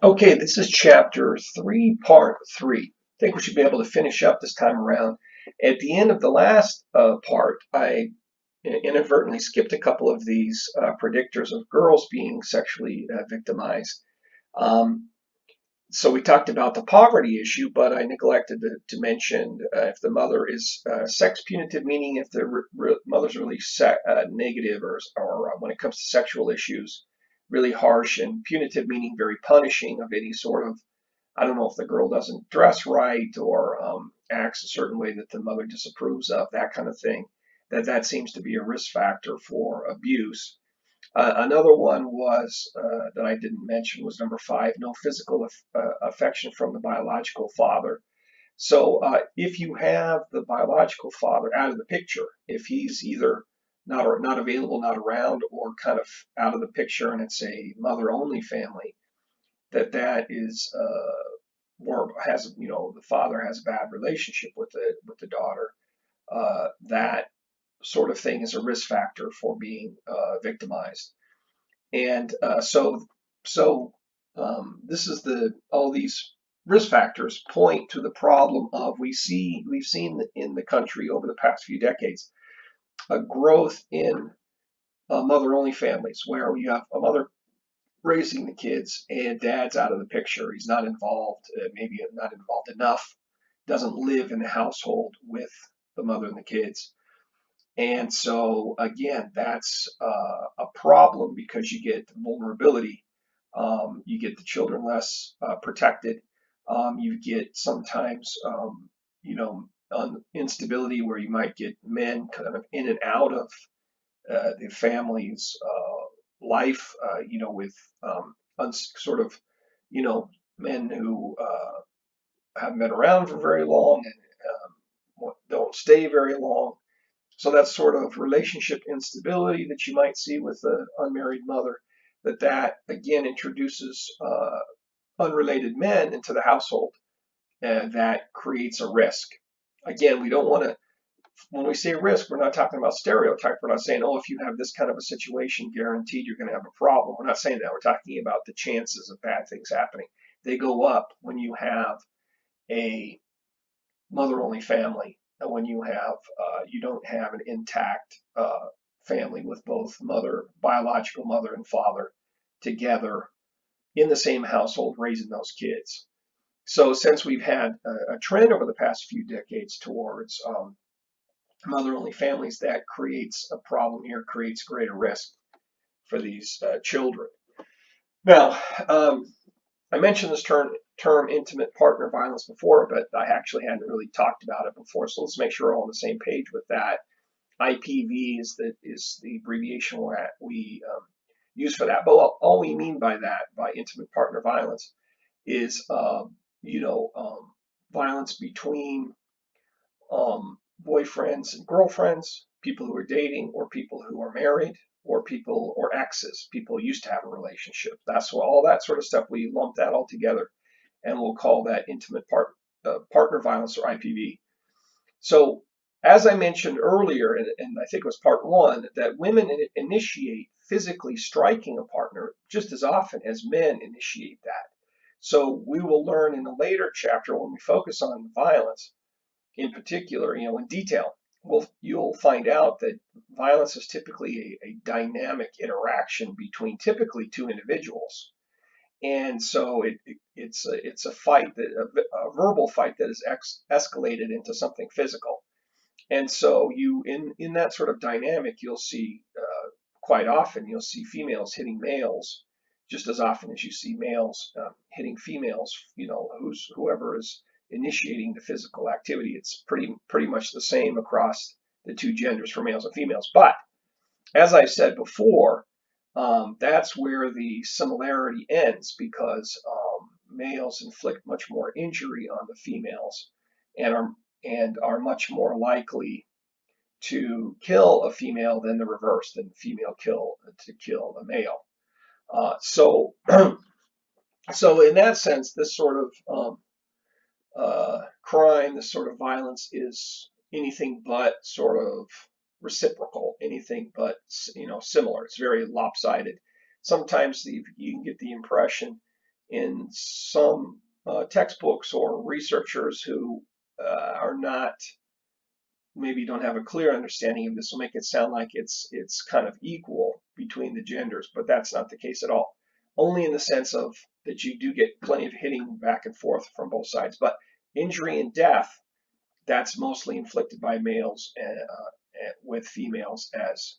Okay, this is chapter 3, part 3. I think we should be able to finish up this time around. At the end of the last part, I inadvertently skipped a couple of these predictors of girls being sexually victimized. Um, so we talked about the poverty issue, but I neglected to mention if the mother is sex punitive, meaning if the mother's really negative or when it comes to sexual issues, really harsh, and punitive, meaning very punishing of any sort of, I don't know, if the girl doesn't dress right or acts a certain way that the mother disapproves of, that kind of thing, that seems to be a risk factor for abuse. Another one was that I didn't mention was number 5, no physical affection from the biological father. So if you have the biological father out of the picture, if he's either not available, not around, or kind of out of the picture, and it's a mother-only family, that is or has, the father has a bad relationship with the daughter, that sort of thing is a risk factor for being victimized. And this is all these risk factors point to the problem of we've seen in the country over the past few decades a growth in mother-only families where you have a mother raising the kids and dad's out of the picture. He's not involved, maybe not involved enough, doesn't live in the household with the mother and the kids. And so, again, that's a problem because you get vulnerability. You get the children less protected. You get sometimes, instability where you might get men kind of in and out of the family's life, with sort of, you know, men who haven't been around for very long and don't stay very long. So that sort of relationship instability that you might see with the unmarried mother, that again introduces unrelated men into the household, and that creates a risk. Again, we don't want to, when we say risk, we're not talking about stereotype. We're not saying, oh, if you have this kind of a situation, guaranteed you're going to have a problem. We're not saying that. We're talking about the chances of bad things happening. They go up when you have a mother-only family, and when you don't have an intact family with both biological mother and father together in the same household raising those kids. So since we've had a trend over the past few decades towards mother-only families, that creates a problem here, creates greater risk for these children. Now, I mentioned this term intimate partner violence before, but I actually hadn't really talked about it before. So let's make sure we're all on the same page with that. IPV is the abbreviation we use for that. But all we mean by that, by intimate partner violence, is violence between boyfriends and girlfriends, people who are dating, or people who are married, or people or exes, people who used to have a relationship. That's what, all that sort of stuff. We lump that all together, and we'll call that intimate partner violence, or IPV. So, as I mentioned earlier, and I think it was part 1, that women initiate physically striking a partner just as often as men initiate that. So we will learn in a later chapter, when we focus on violence in particular, in detail, you'll find out that violence is typically a dynamic interaction between typically two individuals. And so it's a fight, a verbal fight that is escalated into something physical. And so in that sort of dynamic, you'll see quite often you'll see females hitting males just as often as you see males hitting females. Whoever is initiating the physical activity. It's pretty much the same across the two genders for males and females. But as I've said before, that's where the similarity ends, because males inflict much more injury on the females and are much more likely to kill a female than the reverse, than female to kill a male. So so in that sense, this sort of crime, this sort of violence is anything but sort of reciprocal, anything but similar. It's very lopsided. Sometimes you can get the impression in some textbooks or researchers who are not, maybe don't have a clear understanding of this, will make it sound like it's kind of equal between the genders, but that's not the case at all. Only in the sense of that you do get plenty of hitting back and forth from both sides, but injury and death, that's mostly inflicted by males with females as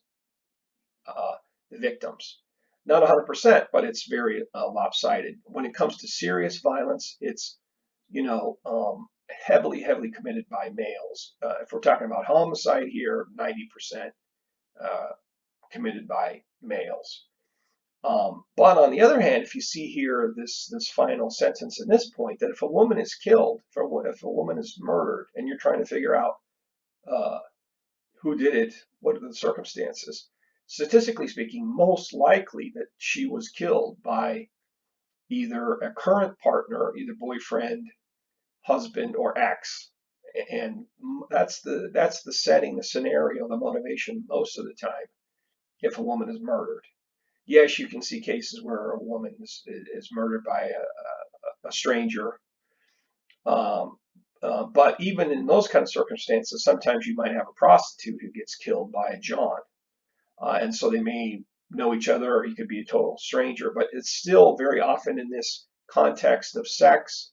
the victims. Not 100%, but it's very lopsided. When it comes to serious violence, it's, heavily committed by males. If we're talking about homicide here, 90% committed by males. But on the other hand, if you see here this final sentence in this point, that if a woman is killed, if a woman is murdered, and you're trying to figure out uh, who did it, what are the circumstances, statistically speaking, most likely that she was killed by either a current partner, either boyfriend, husband, or ex. And that's the setting, the scenario, the motivation most of the time if a woman is murdered. Yes, you can see cases where a woman is murdered by a stranger. But even in those kind of circumstances, sometimes you might have a prostitute who gets killed by a John. And so they may know each other, or he could be a total stranger. But it's still very often in this context of sex,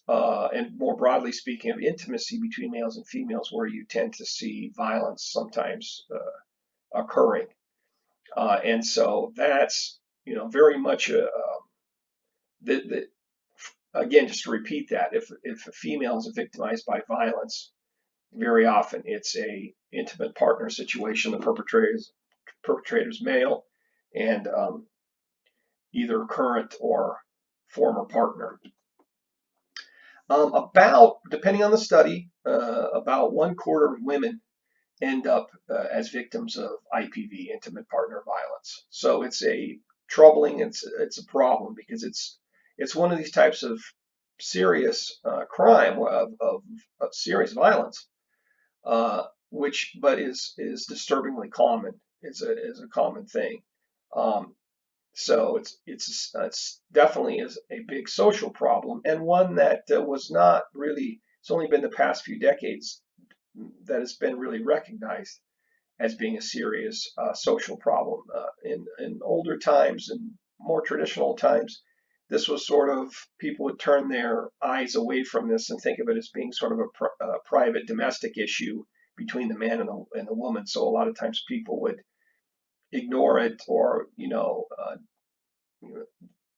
and more broadly speaking, of intimacy between males and females, where you tend to see violence sometimes occurring. And so that's, very much again, just to repeat that, if a female is victimized by violence, very often it's a intimate partner situation. The perpetrator's male, and either current or former partner. Depending on the study, about 1/4 of women end up as victims of IPV, intimate partner violence. So it's a troubling, it's a problem, because it's one of these types of serious crime, of serious violence, which but is disturbingly common. Is a common thing. Um, so it's definitely is a big social problem, and one that was not really. It's only been the past few decades that has been really recognized as being a serious social problem. In older times and more traditional times, this was sort of, people would turn their eyes away from this and think of it as being sort of a private domestic issue between the man and the woman. So a lot of times people would ignore it, or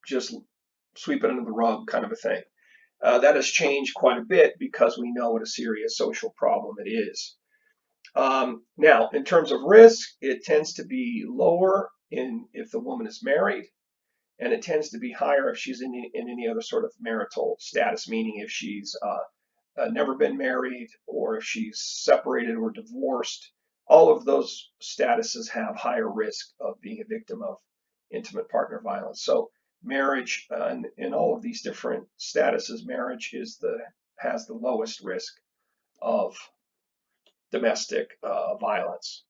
just sweep it under the rug, kind of a thing. That has changed quite a bit because we know what a serious social problem it is. Now, in terms of risk, it tends to be lower if the woman is married, and it tends to be higher if she's in any other sort of marital status, meaning if she's never been married, or if she's separated or divorced. All of those statuses have higher risk of being a victim of intimate partner violence. So marriage, in all of these different statuses, marriage has the lowest risk of domestic violence.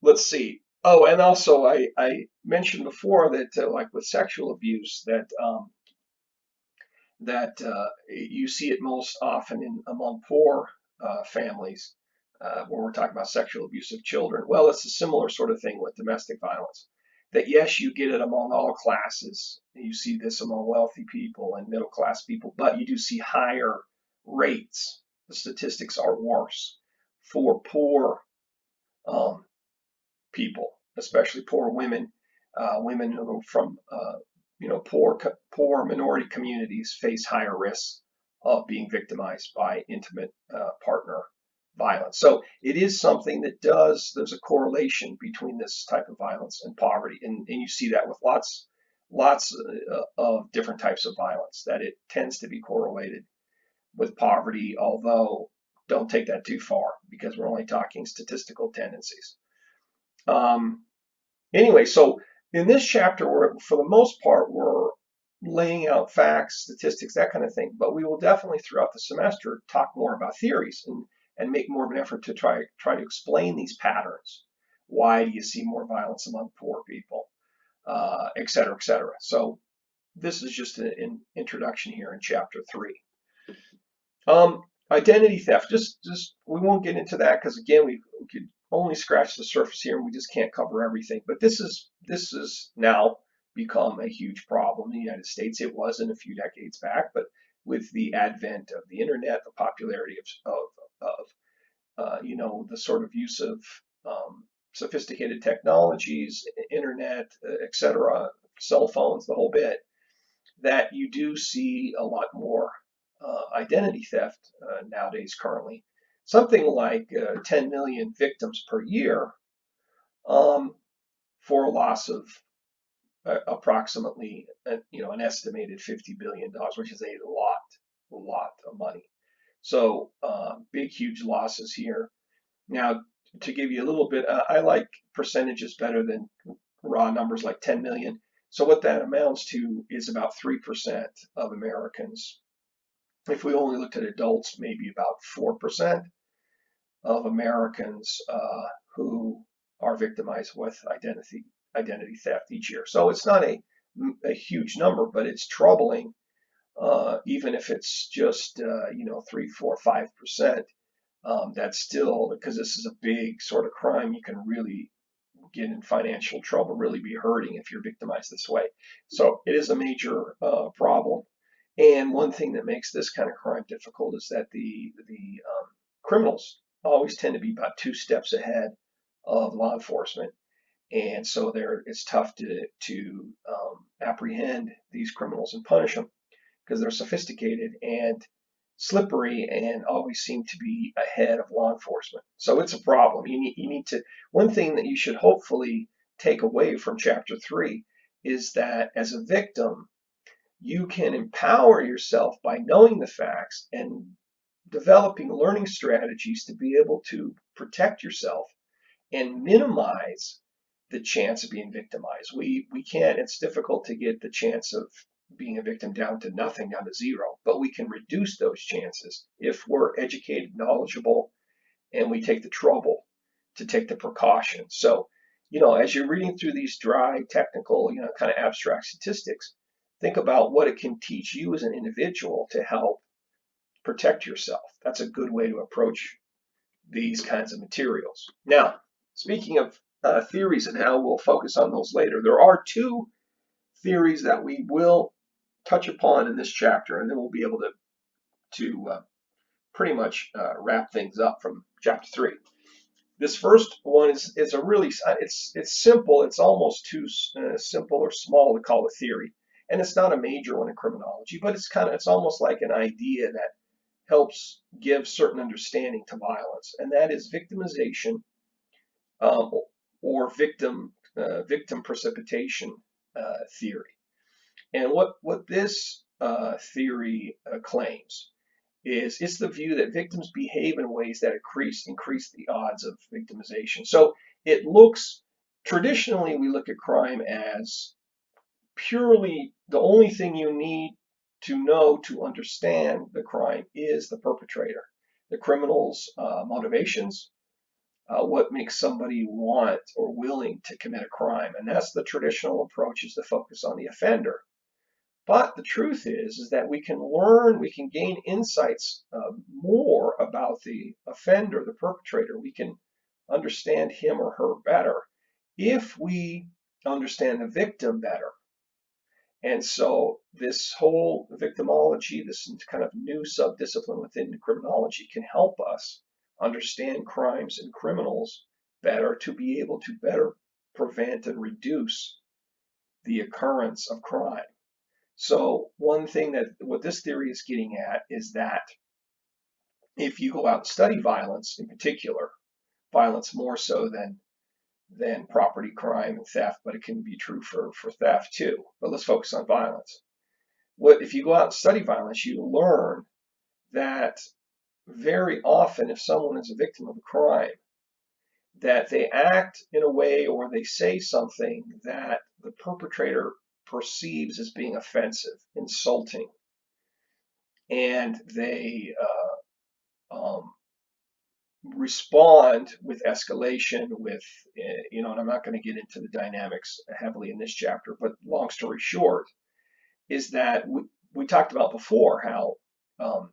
Let's see. Oh, and also I mentioned before that, like with sexual abuse, that you see it most often among poor families, where we're talking about sexual abuse of children. Well, it's a similar sort of thing with domestic violence. That yes, you get it among all classes. You see this among wealthy people and middle class people, but you do see higher rates. The statistics are worse for poor um, people, especially poor women, women who are from poor minority communities face higher risks of being victimized by intimate partner violence. So it is something that there's a correlation between this type of violence and poverty, and you see that with lots of different types of violence, that it tends to be correlated with poverty, although don't take that too far, because we're only talking statistical tendencies. Anyway, so in this chapter, for the most part, we're laying out facts, statistics, that kind of thing, but we will definitely throughout the semester talk more about theories, and make more of an effort to try to explain these patterns. Why do you see more violence among poor people? et cetera, et cetera. So this is just an introduction here in chapter 3. Identity theft. Just we won't get into that because again, we could only scratch the surface here, and we just can't cover everything. But this is now become a huge problem in the United States. It wasn't a few decades back, but with the advent of the internet, the popularity of the sort of use of sophisticated technologies, internet, etc., cell phones, the whole bit, that you do see a lot more identity theft nowadays currently. Something like 10 million victims per year um, for a loss of approximately, an estimated $50 billion, which is a lot of money. So big, huge losses here. Now, to give you a little bit, I like percentages better than raw numbers like 10 million. So what that amounts to is about 3% of Americans. If we only looked at adults, maybe about 4% of Americans who are victimized with identity theft each year. So it's not a huge number, but it's troubling, even if it's just 3, 4, 5%. That's still, because this is a big sort of crime, you can really get in financial trouble, really be hurting if you're victimized this way. So it is a major problem. And one thing that makes this kind of crime difficult is that the criminals always tend to be about 2 steps ahead of law enforcement, and so it's tough to apprehend these criminals and punish them because they're sophisticated and slippery and always seem to be ahead of law enforcement. So it's a problem. You need to. One thing that you should hopefully take away from chapter 3 is that as a victim, you can empower yourself by knowing the facts and developing learning strategies to be able to protect yourself and minimize the chance of being victimized. We can't, it's difficult to get the chance of being a victim down to nothing, down to zero, but we can reduce those chances if we're educated, knowledgeable, and we take the trouble to take the precautions. So, as you're reading through these dry, technical, kind of abstract statistics, think about what it can teach you as an individual to help protect yourself. That's a good way to approach these kinds of materials. Now, speaking of theories and how we'll focus on those later, there are 2 theories that we will touch upon in this chapter, and then we'll be able to pretty much wrap things up from chapter 3. This first one is a really it's simple. It's almost too simple or small to call a theory, and it's not a major one in criminology, but it's almost like an idea that helps give certain understanding to violence, and that is victimization, um, or victim precipitation theory. And what this theory claims is it's the view that victims behave in ways that increase the odds of victimization. So it looks, traditionally we look at crime as purely the only thing you need to know to understand the crime is the perpetrator, the criminal's motivations, what makes somebody want or willing to commit a crime. And that's the traditional approach, is to focus on the offender. But the truth is that we can learn, we can gain insights more about the offender, the perpetrator. We can understand him or her better if we understand the victim better. And so this whole victimology, this kind of new subdiscipline within criminology, can help us understand crimes and criminals better to be able to better prevent and reduce the occurrence of crime. So one thing that what this theory is getting at is that if you go out and study violence in particular, violence more so than property crime and theft, but it can be true for theft too. But let's focus on violence. If you go out and study violence, you learn that very often if someone is a victim of a crime, that they act in a way or they say something that the perpetrator perceives as being offensive, insulting, and they respond with escalation, with, and I'm not going to get into the dynamics heavily in this chapter, but long story short is that we talked about before how um,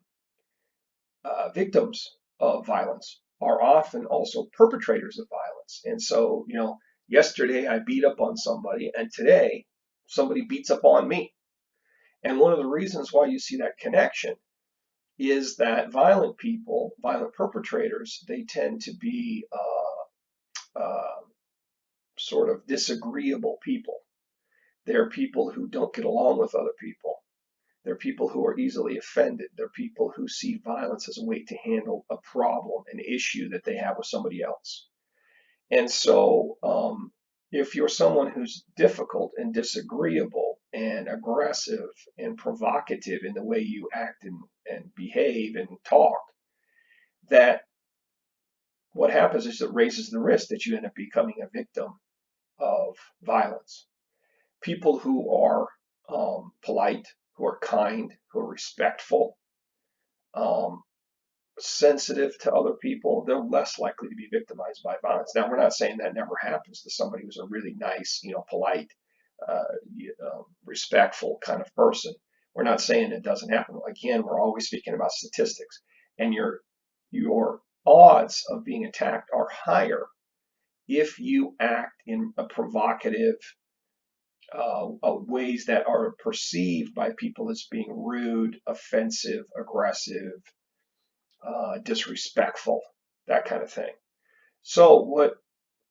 victims of violence are often also perpetrators of violence. And so, yesterday I beat up on somebody, and today somebody beats up on me. And one of the reasons why you see that connection is that violent people, violent perpetrators, they tend to be sort of disagreeable people. They're people who don't get along with other people. They're people who are easily offended. They're people who see violence as a way to handle a problem, an issue that they have with somebody else. And so, if you're someone who's difficult and disagreeable and aggressive and provocative in the way you act and behave and talk, that what happens is it raises the risk that you end up becoming a victim of violence. People who are polite, who are kind, who are respectful, um, sensitive to other people, they're less likely to be victimized by violence. Now, we're not saying that never happens to somebody who's a really nice, polite, respectful kind of person. We're not saying it doesn't happen. Again, we're always speaking about statistics, and your odds of being attacked are higher if you act in a provocative ways that are perceived by people as being rude, offensive, aggressive, disrespectful, that kind of thing. So what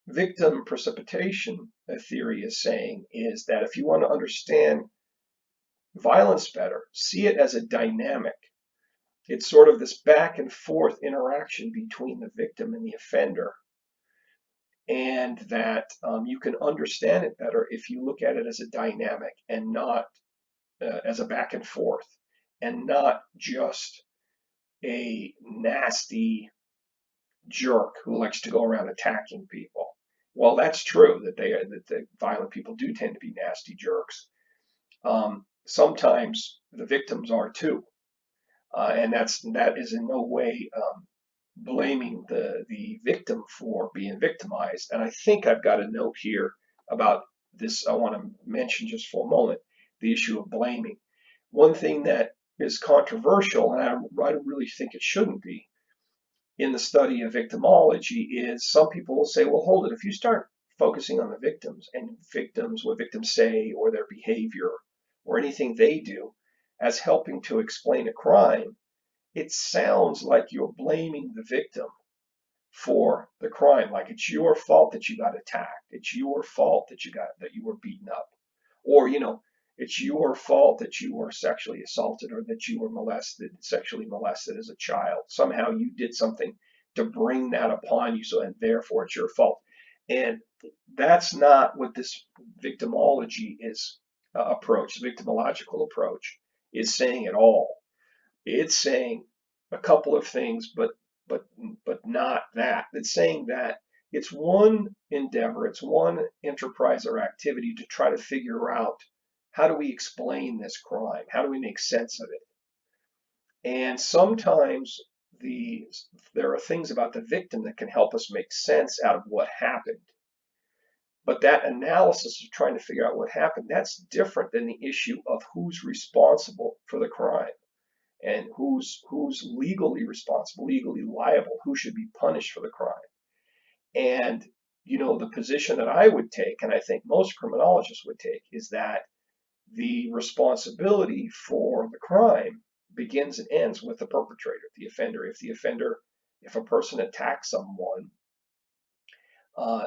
victim precipitation theory is saying is that if you want to understand violence better, see it as a dynamic. It's sort of this back and forth interaction between the victim and the offender, and that you can understand it better if you look at it as a dynamic and not as a back and forth, and not just a nasty jerk who likes to go around attacking people. Well, that's true that the violent people do tend to be nasty jerks. Sometimes the victims are too, and that is in no way blaming the victim for being victimized. And I think I've got a note here about this. I want to mention just for a moment the issue of blaming. One thing that is controversial, and I really think it shouldn't be, in the study of victimology is some people will say, well, hold it. If you start focusing on the victims and what victims say or their behavior or anything they do as helping to explain a crime, it sounds like you're blaming the victim for the crime, like it's your fault that you got attacked, it's your fault that you were beaten up, or it's your fault that you were sexually assaulted or that you were sexually molested as a child. Somehow you did something to bring that upon you, so and therefore it's your fault. And that's not what this victimology is victimological approach is saying at all. It's saying a couple of things, but not that. It's saying that it's one endeavor, it's one enterprise or activity to try to figure out how do we explain this crime? How do we make sense of it? And sometimes there are things about the victim that can help us make sense out of what happened. But that analysis of trying to figure out what happened, that's different than the issue of who's responsible for the crime and who's legally responsible, legally liable, who should be punished for the crime. And the position that I would take, and I think most criminologists would take, is that the responsibility for the crime begins and ends with the perpetrator, the offender. If a person attacks someone,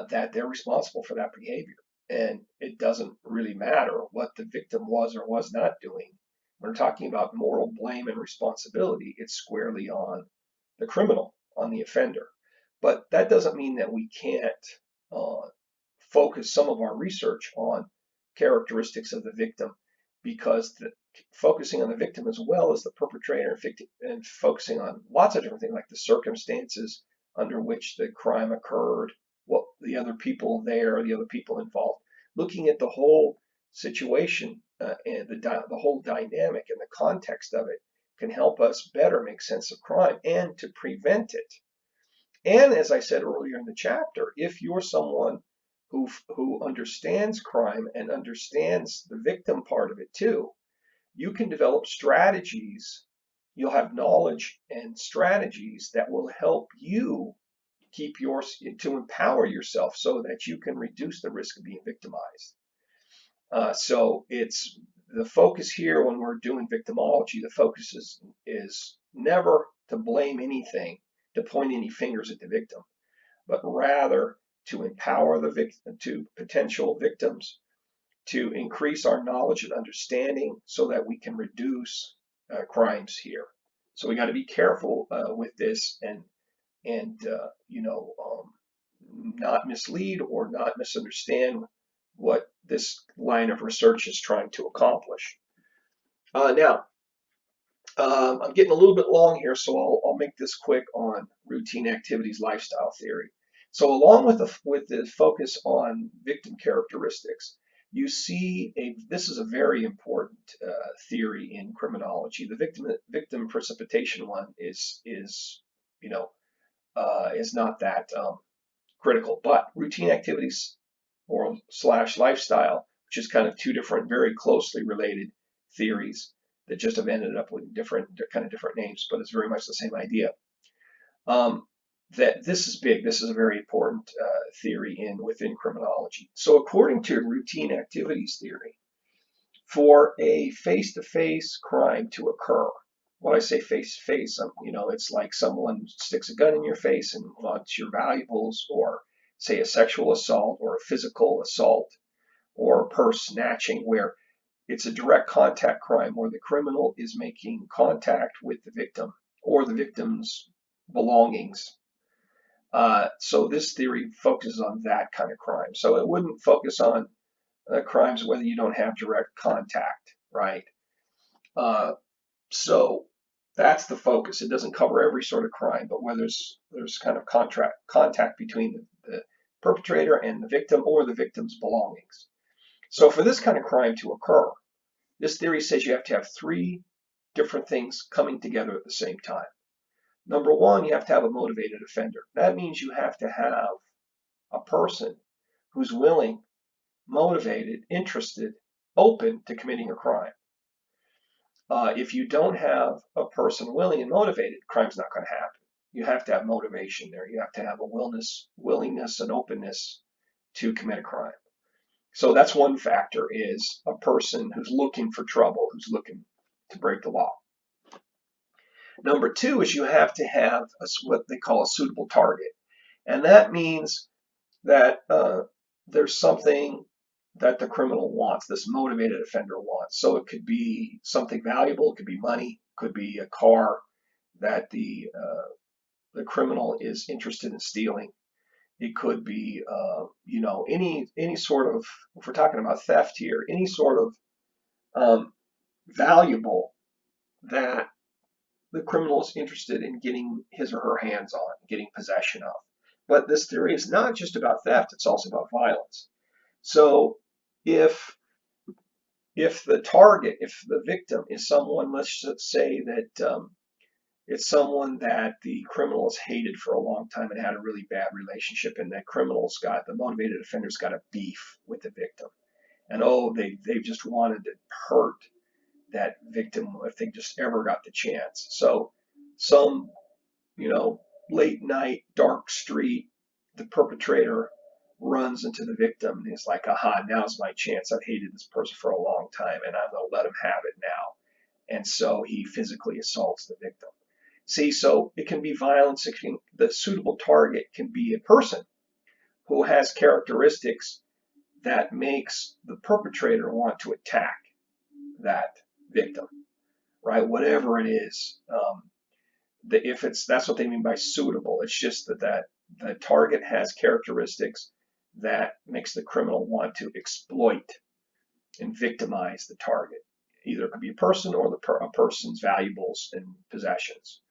that they're responsible for that behavior. And it doesn't really matter what the victim was or was not doing. When we're talking about moral blame and responsibility, it's squarely on the criminal, on the offender. But that doesn't mean that we can't focus some of our research on characteristics of the victim, because focusing on the victim as well as the perpetrator and focusing on lots of different things like the circumstances under which the crime occurred, what the other people there, the other people involved, looking at the whole situation and the whole dynamic and the context of it can help us better make sense of crime and to prevent it. And as I said earlier in the chapter, if you're someone who understands crime and understands the victim part of it too, you can develop strategies. You'll have knowledge and strategies that will help you keep to empower yourself so that you can reduce the risk of being victimized. So it's the focus here when we're doing victimology. The focus is never to blame anything, to point any fingers at the victim, but rather to empower the victim, to potential victims, to increase our knowledge and understanding so that we can reduce crimes here. So we got to be careful with this and not mislead or not misunderstand what this line of research is trying to accomplish. Now, I'm getting a little bit long here, so I'll make this quick on routine activities lifestyle theory. So along with the focus on victim characteristics, you see this is a very important theory in criminology. The victim precipitation one is not that critical, but routine activities or slash lifestyle, which is kind of two different, very closely related theories that just have ended up with different names, but it's very much the same idea. That this is big. This is a very important theory within criminology. So according to routine activities theory, for a face-to-face crime to occur, when I say face-to-face, it's like someone sticks a gun in your face and wants your valuables, or say a sexual assault or a physical assault or a purse snatching, where it's a direct contact crime where the criminal is making contact with the victim or the victim's belongings. So this theory focuses on that kind of crime. So it wouldn't focus on crimes whether you don't have direct contact, right? So that's the focus. It doesn't cover every sort of crime, but where there's kind of contact between the perpetrator and the victim or the victim's belongings. So for this kind of crime to occur, this theory says you have to have three different things coming together at the same time. Number one, you have to have a motivated offender. That means you have to have a person who's willing, motivated, interested, open to committing a crime. If you don't have a person willing and motivated, crime's not going to happen. You have to have motivation there. You have to have a willingness and openness to commit a crime. So that's one factor, is a person who's looking for trouble, who's looking to break the law. Number two is you have to have what they call a suitable target. And that means that there's something that the criminal wants, this motivated offender wants. So it could be something valuable, it could be money, it could be a car that the criminal is interested in stealing. It could be, any sort of, if we're talking about theft here, any sort of valuable that the criminal is interested in getting his or her hands on, getting possession of. But this theory is not just about theft, it's also about violence. So if the target, if the victim is someone, let's just say that it's someone that the criminal has hated for a long time and had a really bad relationship, and that the motivated offender's got a beef with the victim. And they've just wanted to hurt that victim if they just ever got the chance. So some, late night, dark street, the perpetrator runs into the victim and is like, aha, now's my chance. I've hated this person for a long time and I'm going to let him have it now. And so he physically assaults the victim. See, so it can be violence. The suitable target can be a person who has characteristics that makes the perpetrator want to attack that victim, right? Whatever it is. That's what they mean by suitable. It's just that the target has characteristics that makes the criminal want to exploit and victimize the target. Either it could be a person or a person's valuables and possessions.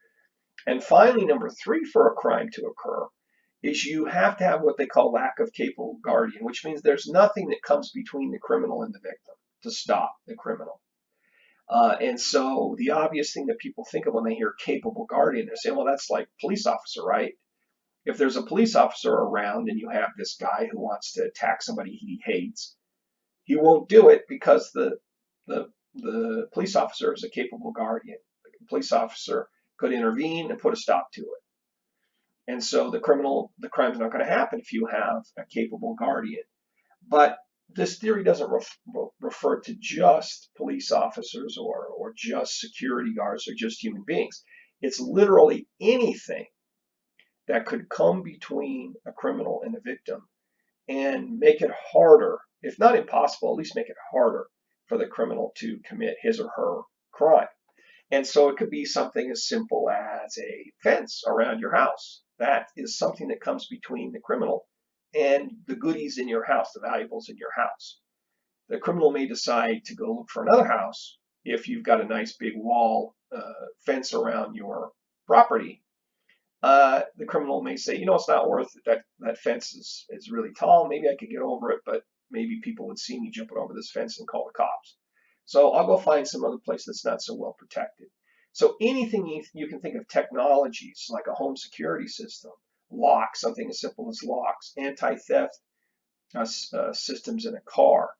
And finally, number three, for a crime to occur is you have to have what they call lack of capable guardian, which means there's nothing that comes between the criminal and the victim to stop the criminal. And so the obvious thing that people think of when they hear capable guardian, they say, well, that's like police officer, right? If there's a police officer around and you have this guy who wants to attack somebody he hates, he won't do it because the police officer is a capable guardian. The police officer could intervene and put a stop to it. And so the crime's not going to happen if you have a capable guardian. But this theory doesn't refer to just police officers or just security guards or just human beings. It's literally anything that could come between a criminal and the victim and make it harder, if not impossible, at least make it harder for the criminal to commit his or her crime. And so it could be something as simple as a fence around your house. That is something that comes between the criminal and the goodies in your house, the valuables in your house. The criminal may decide to go look for another house if you've got a nice big wall fence around your property. The criminal may say, you know, it's not worth it. That fence is really tall. Maybe I could get over it, but maybe people would see me jumping over this fence and call the cops. So I'll go find some other place that's not so well protected. So anything you can think of, technologies like a home security system, locks, something as simple as locks, anti-theft systems in a car,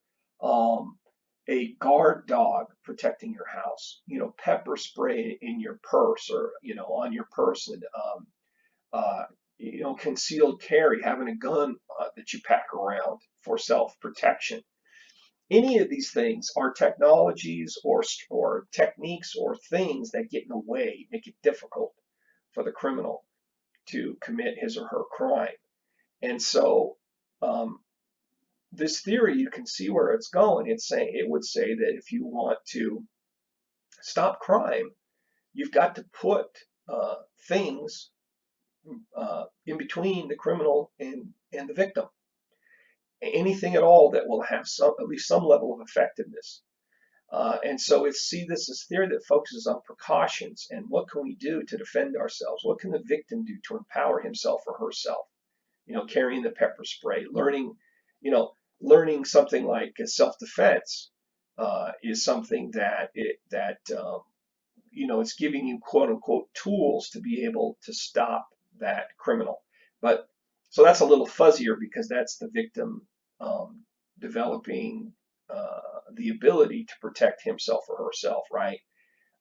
a guard dog protecting your house, you know, pepper spray in your purse or, you know, on your person, you know, concealed carry, having a gun that you pack around for self-protection. Any of these things are technologies or techniques or things that get in the way, make it difficult for the criminal to commit his or her crime. And so this theory, you can see where it's going. It would say that if you want to stop crime, you've got to put things in between the criminal and the victim. Anything at all that will have at least some level of effectiveness. And so see this as theory that focuses on precautions and what can we do to defend ourselves? What can the victim do to empower himself or herself? You know, carrying the pepper spray, learning something like self-defense is something that you know, it's giving you quote unquote tools to be able to stop that criminal. But so that's a little fuzzier because that's the victim developing the ability to protect himself or herself, right?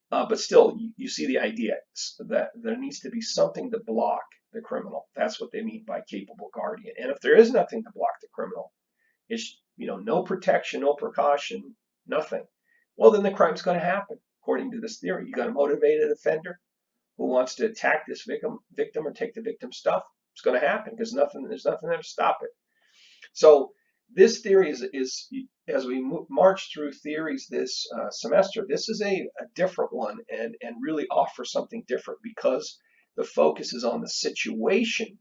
But still, you see the idea that there needs to be something to block the criminal. That's what they mean by capable guardian. And if there is nothing to block the criminal, it's, you know, no protection, no precaution, nothing. Well, then the crime's going to happen, according to this theory. You got a motivated offender who wants to attack this victim or take the victim's stuff. It's going to happen because there's nothing there to stop it. So this theory is as we march through theories this semester, this is a different one and really offers something different because the focus is on the situation,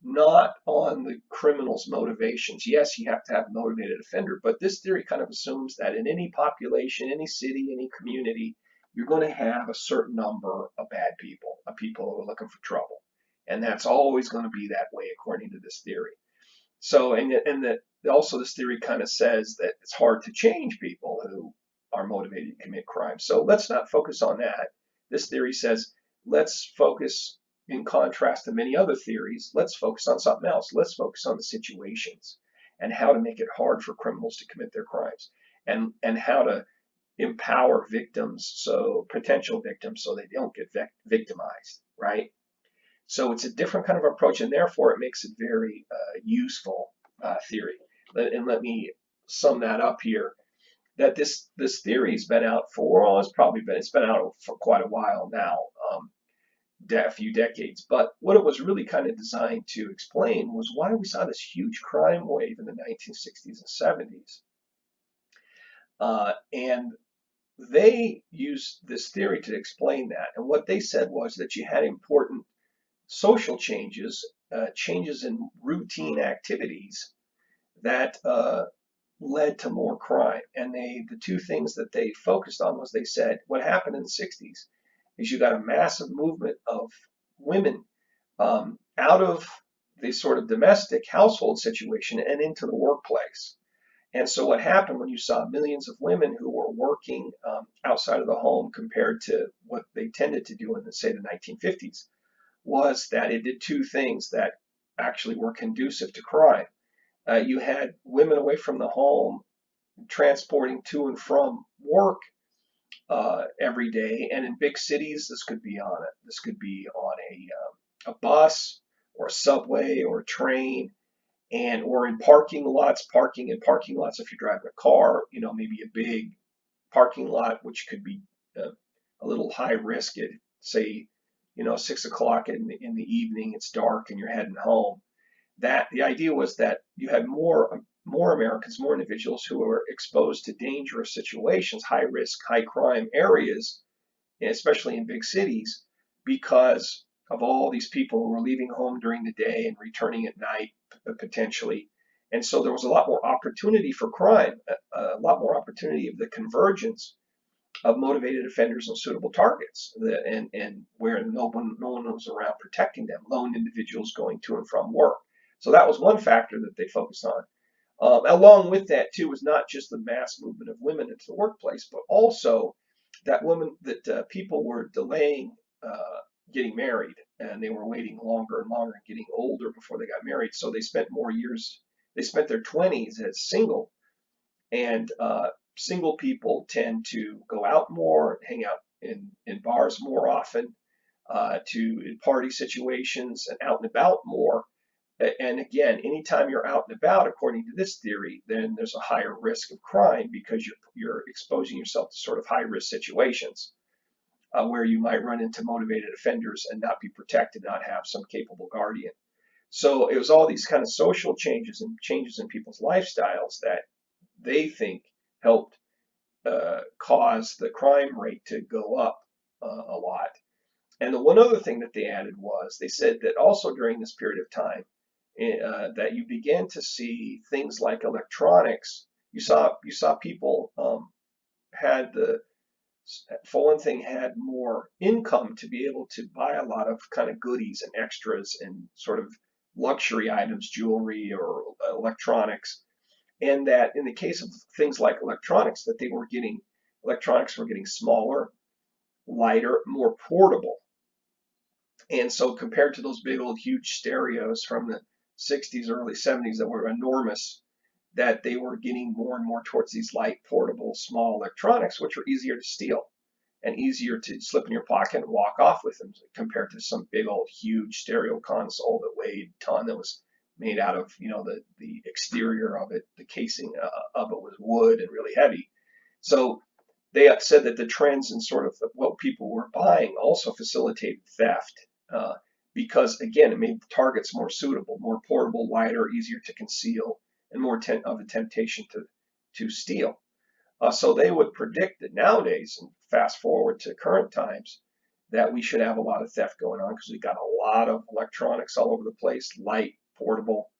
not on the criminal's motivations. Yes, you have to have a motivated offender, but this theory kind of assumes that in any population, any city, any community, you're going to have a certain number of bad people, of people who are looking for trouble. And that's always going to be that way according to this theory. So, and that also this theory kind of says that it's hard to change people who are motivated to commit crimes. So let's not focus on that. This theory says, let's focus, in contrast to many other theories, let's focus on something else. Let's focus on the situations and how to make it hard for criminals to commit their crimes and how to empower victims, so potential victims, so they don't get victimized, right? So it's a different kind of approach, and therefore it makes it very useful theory. And let me sum that up here. That this theory's been out for, well, it's been out for quite a while now, a few decades. But what it was really kind of designed to explain was why we saw this huge crime wave in the 1960s and 70s. And they used this theory to explain that. And what they said was that you had important social changes, changes in routine activities that led to more crime. And the two things that they focused on was they said what happened in the 60s is you got a massive movement of women out of the sort of domestic household situation and into the workplace. And so what happened when you saw millions of women who were working outside of the home compared to what they tended to do in, say, the 1950s, was that it did two things that actually were conducive to crime. You had women away from the home transporting to and from work every day, and in big cities, this could be on a bus or a subway or a train, and or in parking in parking lots if you're driving a car, maybe a big parking lot, which could be a little high risk at, say, 6 o'clock in the evening, it's dark and you're heading home. That the idea was that you had more Americans, more individuals who were exposed to dangerous situations, high risk, high crime areas, especially in big cities, because of all these people who were leaving home during the day and returning at night potentially. And so there was a lot more opportunity for crime, a lot more opportunity of the convergence of motivated offenders and suitable targets, and where no one was around protecting them, lone individuals going to and from work. So that was one factor that they focused on. Along with that, too, was not just the mass movement of women into the workplace, but also that people were delaying getting married, and they were waiting longer and longer and getting older before they got married. So they spent more years. They spent their 20s as single, and single people tend to go out more, hang out in bars more often, in party situations, and out and about more. And again, anytime you're out and about, according to this theory, then there's a higher risk of crime because you're exposing yourself to sort of high risk situations where you might run into motivated offenders and not be protected, not have some capable guardian. So it was all these kind of social changes and changes in people's lifestyles that they think helped cause the crime rate to go up a lot. And the one other thing that they added was they said that also during this period of time, that you began to see things like electronics. You saw people had for one thing, had more income to be able to buy a lot of kind of goodies and extras and sort of luxury items, jewelry or electronics. And that in the case of things like electronics were getting smaller, lighter, more portable. And so compared to those big old huge stereos from the 60s, early 70s that were enormous, that they were getting more and more towards these light, portable, small electronics, which were easier to steal and easier to slip in your pocket and walk off with them compared to some big old huge stereo console that weighed a ton, that was made out of, the exterior of it, the casing of it was wood and really heavy. So they said that the trends in sort of what people were buying also facilitated theft because, again, it made the targets more suitable, more portable, lighter, easier to conceal, and more of a temptation to steal. So they would predict that nowadays, and fast forward to current times, that we should have a lot of theft going on because we've got a lot of electronics all over the place, light, portable.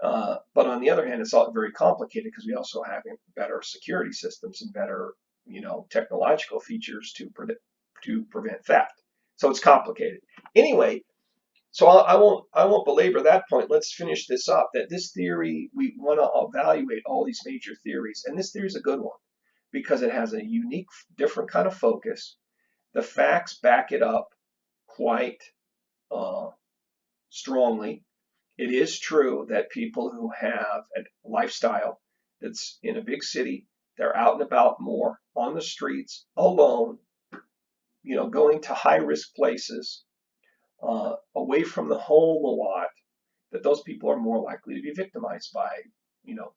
But on the other hand, it's all very complicated because we also have better security systems and better, technological features to prevent theft. So it's complicated. Anyway, so I won't belabor that point. Let's finish this up. That this theory, we want to evaluate all these major theories, and this theory is a good one because it has a unique, different kind of focus. The facts back it up quite strongly. It is true that people who have a lifestyle that's in a big city, they're out and about more on the streets, alone, going to high risk places, away from the home a lot, that those people are more likely to be victimized by, you know,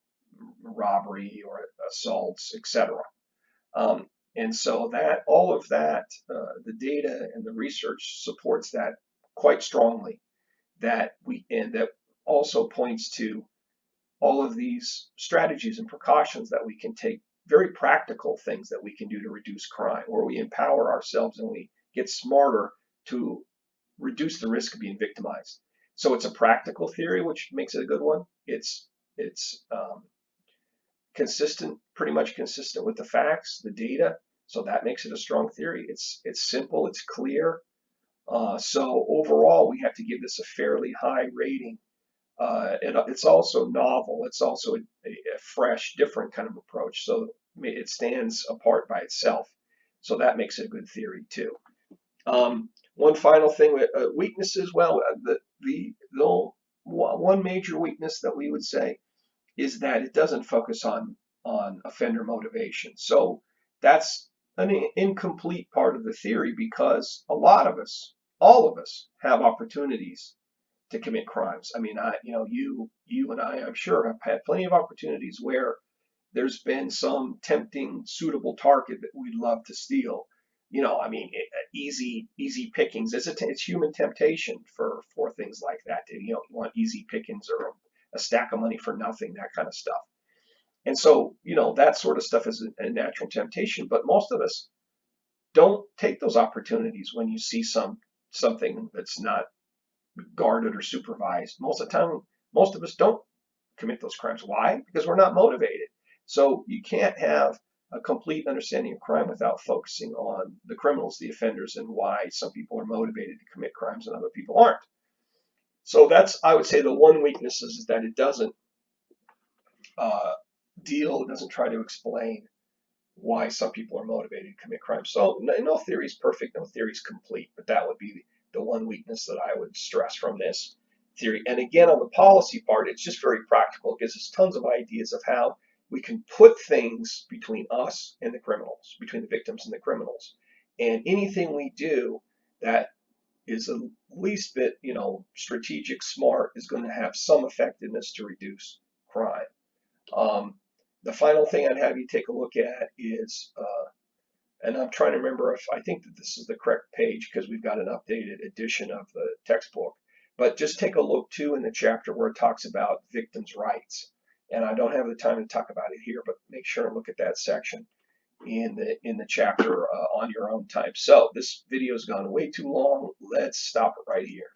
robbery or assaults, etc. And so that all of that, the data and the research supports that quite strongly. That also points to all of these strategies and precautions that we can take, very practical things that we can do to reduce crime, where we empower ourselves and we get smarter to reduce the risk of being victimized. So it's a practical theory, which makes it a good one. It's consistent, pretty much consistent with the facts, the data. So that makes it a strong theory. It's simple, it's clear. So overall, we have to give this a fairly high rating. It's also novel. It's also a fresh, different kind of approach. So it stands apart by itself. So that makes it a good theory too. One final thing with weaknesses. Well, one major weakness that we would say is that it doesn't focus on offender motivation. So that's an incomplete part of the theory, because a lot of us, all of us, have opportunities to commit crimes. I mean, you and I'm sure, have had plenty of opportunities where there's been some tempting, suitable target that we'd love to steal. I mean, easy pickings. It's human temptation for things like that. You want easy pickings, or a stack of money for nothing, that kind of stuff. And so, that sort of stuff is a natural temptation. But most of us don't take those opportunities when you see something that's not guarded or supervised. Most of the time, most of us don't commit those crimes. Why? Because we're not motivated. So you can't have a complete understanding of crime without focusing on the criminals, the offenders, and why some people are motivated to commit crimes and other people aren't. So that's, I would say, the one weakness is that it doesn't uh, it doesn't try to explain why some people are motivated to commit crimes. So no theory is perfect, no theory is complete, but that would be the one weakness that I would stress from this theory. And again, on the policy part, it's just very practical. It gives us tons of ideas of how we can put things between us and the criminals, between the victims and the criminals. And anything we do that is a least bit, strategic, smart, is going to have some effectiveness to reduce crime. Um, the final thing I'd have you take a look at is, and I'm trying to remember if I think that this is the correct page because we've got an updated edition of the textbook, but just take a look too in the chapter where it talks about victims' rights. And I don't have the time to talk about it here, but make sure and look at that section in the chapter on your own time. So this video has gone way too long. Let's stop it right here.